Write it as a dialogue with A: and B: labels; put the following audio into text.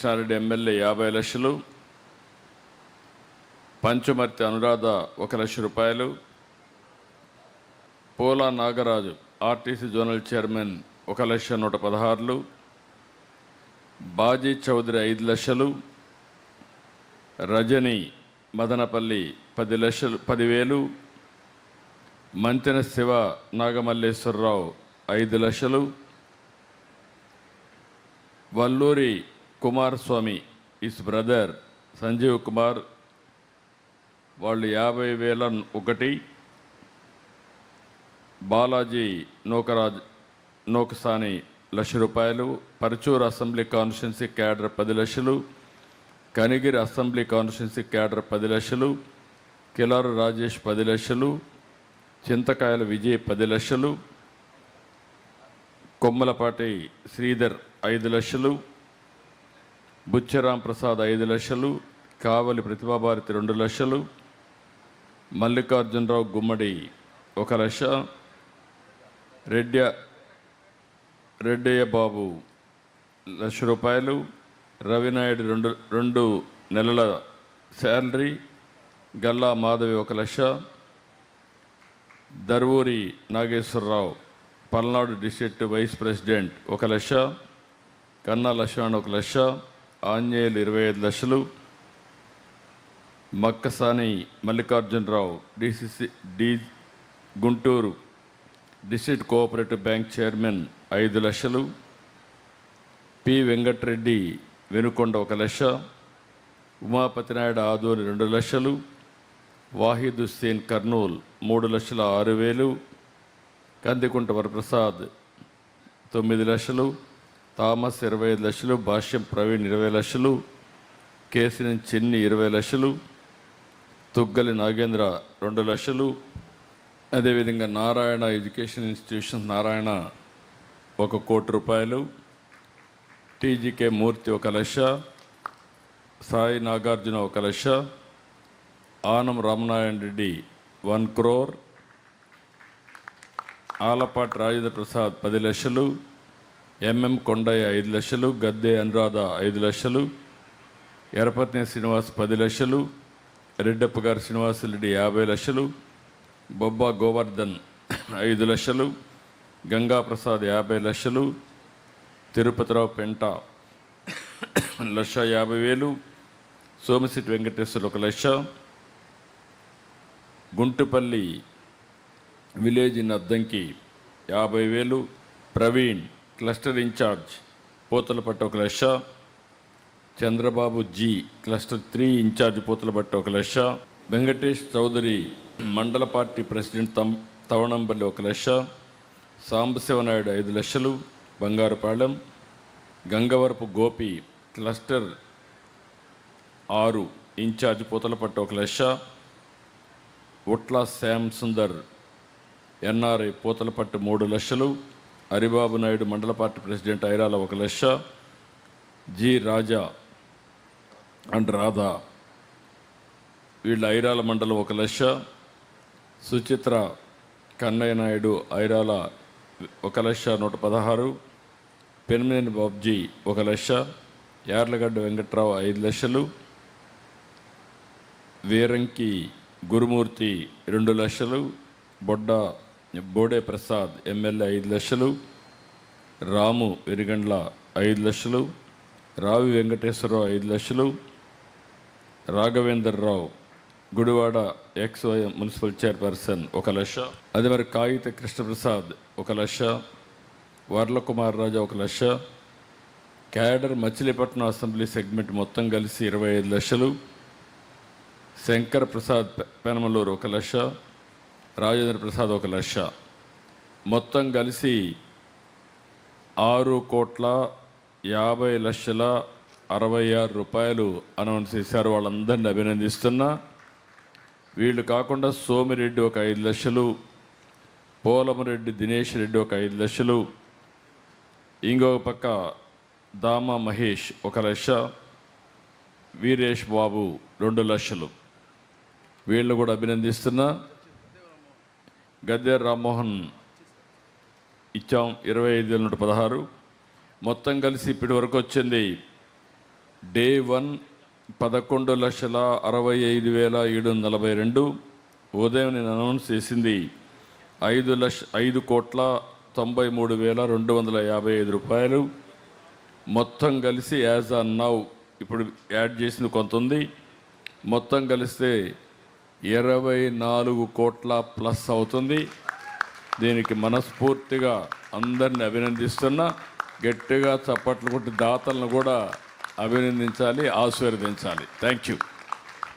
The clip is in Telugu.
A: కృష్ణారెడ్డి ఎమ్మెల్యే 50 లక్షలు, పంచుమర్తి అనురాధ 1 లక్ష రూపాయలు, Pola Nagaraju RTC zonal chairman 1,116,000, Baji Chowdary 5 లక్షలు, రజని మదనపల్లి 10,000, మంతెన శివ నాగమల్లేశ్వరరావు 5 లక్షలు, వల్లూరి కుమారస్వామి ఇస్ బ్రదర్ సంజీవ్ కుమార్ వాళ్ళు 50,001, బాలాజీ నోకసాని 1,00,000 రూపాయలు, పరచూరు అసెంబ్లీ కాన్స్టిట్యున్సీ క్యాడర్ 10 లక్షలు, కనిగిరి అసెంబ్లీ కాన్స్టిట్యున్సీ క్యాడర్ 10 లక్షలు, కిలారు రాజేష్ 10 లక్షలు, చింతకాయల విజయ్ 10 లక్షలు, కొమ్మలపాటి శ్రీధర్ 5 లక్షలు, బుచ్చరాం ప్రసాద్ 5 లక్షలు, కావలి ప్రతిభాభారతి 2 లక్షలు, మల్లికార్జునరావు గుమ్మడి 1 లక్ష, రెడ్డయ్య బాబు 1,00,000 రూపాయలు, రవినాయుడు 2 నెలల salary, Galla Madhavi 1 lakh, Darvuri Nageswararao Palnadu district vice president 1 lakh, Kanna Lakshman 1 lakh, Anjaneyulu 25 లక్షలు, Makkasani Mallikarjunarao Guntur district cooperative bank chairman 5 లక్షలు, పి వెంకటరెడ్డి వెనుకొండ 1 లక్ష, ఉమాపతి నాయుడు ఆదోని 2 లక్షలు, వాహిద్ హుస్సేన్ కర్నూల్ 3,06,000, కందికుంట వరప్రసాద్ 9 లక్షలు, థామస్ 25 లక్షలు, భాష్యం ప్రవీణ్ 20 లక్షలు, కేసినేని చిన్ని 20 లక్షలు, తుగ్గలి నాగేంద్ర 2 లక్షలు, అదేవిధంగా నారాయణ ఎడ్యుకేషన్ ఇన్స్టిట్యూషన్ నారాయణ 1 కోటి రూపాయలు, టీజీకే మూర్తి 1 లక్ష, సాయి నాగార్జున 1 లక్ష, ఆనం రామనారాయణ రెడ్డి 1 crore, ఆలపాటి రాజేంద్ర ప్రసాద్ 10 లక్షలు, ఎంఎం కొండయ్య 5 లక్షలు, గద్దె అనురాధ 5 లక్షలు, ఎరపత్ని శ్రీనివాస్ 10 లక్షలు, రెడ్డప్ప గారి శ్రీనివాసరెడ్డి 50 లక్షలు, బొబ్బా గోవర్ధన్ 5 లక్షలు, గంగా ప్రసాద్ 50 లక్షలు, Tirupathirao Penta 1,50,000, Somasetti Venkateswara 1 lakh, Guntupalli village in Addanki 50,000, Praveen cluster incharge Pothalapattu 1 lakh, Chandrababu ji cluster 3 incharge Pothalapattu 1 lakh, Venkatesh Chowdary మండల పార్టీ ప్రెసిడెంట్ తవణంపల్లి 1 లక్ష, సాంబశివనాయుడు 5 లక్షలు, Bangarupalem, Gangavarapu Gopi cluster 6 incharge Pothalapattu 1 lakh, Utla Shyam Sundar NRI Pothalapattu 3 లక్షలు, హరిబాబు నాయుడు మండల party president Irala 1 lakh, G Raja and Radha వీళ్ళ ఐరాల మండలం 1 లక్ష, సుచిత్ర కన్నయ్య నాయుడు ఐరాల 1,116,000, పెన్మినేని బాబ్జీ 1 లక్ష, యార్లగడ్డ వెంకట్రావు 5 లక్షలు, వీరంకి గురుమూర్తి 2 లక్షలు, బోడే ప్రసాద్ ఎమ్మెల్యే 5 లక్షలు, రాము వెరిగండ్ల 5 లక్షలు, రావి వెంకటేశ్వరరావు 5 లక్షలు, రాఘవేంద్రరావు గుడివాడ ఎక్స్వై మున్సిపల్ చైర్పర్సన్ 1 లక్ష, అదే మరి Kagitha Krishna Prasad 1 lakh, Varla Kumar Raja 1 lakh, cadre Machilipatnam assembly segment మొత్తం కలిసి 25 లక్షలు, శంకర్ ప్రసాద్ పెనమలూరు 1 లక్ష, రాజేంద్ర ప్రసాద్ 1 లక్ష, మొత్తం కలిసి 6,50,66,000 రూపాయలు అనౌన్స్ చేశారు. వాళ్ళందరినీ అభినందిస్తున్నా. వీళ్ళు కాకుండా సోమిరెడ్డి 5 లక్షలు, పోలమరెడ్డి దినేష్ రెడ్డి 5 లక్షలు, ఇంకొక పక్క దామ మహేష్ 1 లక్ష, వీరేష్ బాబు 2 లక్షలు. వీళ్ళు కూడా అభినందిస్తున్నా. గద్దె రామ్మోహన్ ఇచ్చాం 25,116. మొత్తం కలిసి ఇప్పటి వరకు వచ్చింది డే 1 11,65,742. ఉదయం నేను అనౌన్స్ చేసింది 5,93,255 రూపాయలు. మొత్తం కలిసి యాజ్ ఆన్ నౌ ఇప్పుడు యాడ్ చేసింది కొంత ఉంది, మొత్తం కలిస్తే 24 కోట్ల ప్లస్ అవుతుంది. దీనికి మనస్ఫూర్తిగా అందరిని అభినందిస్తున్నా. గట్టిగా చప్పట్లు కొట్టి దాతలను కూడా అభినందించాలి, ఆశీర్వదించాలి. Thank you.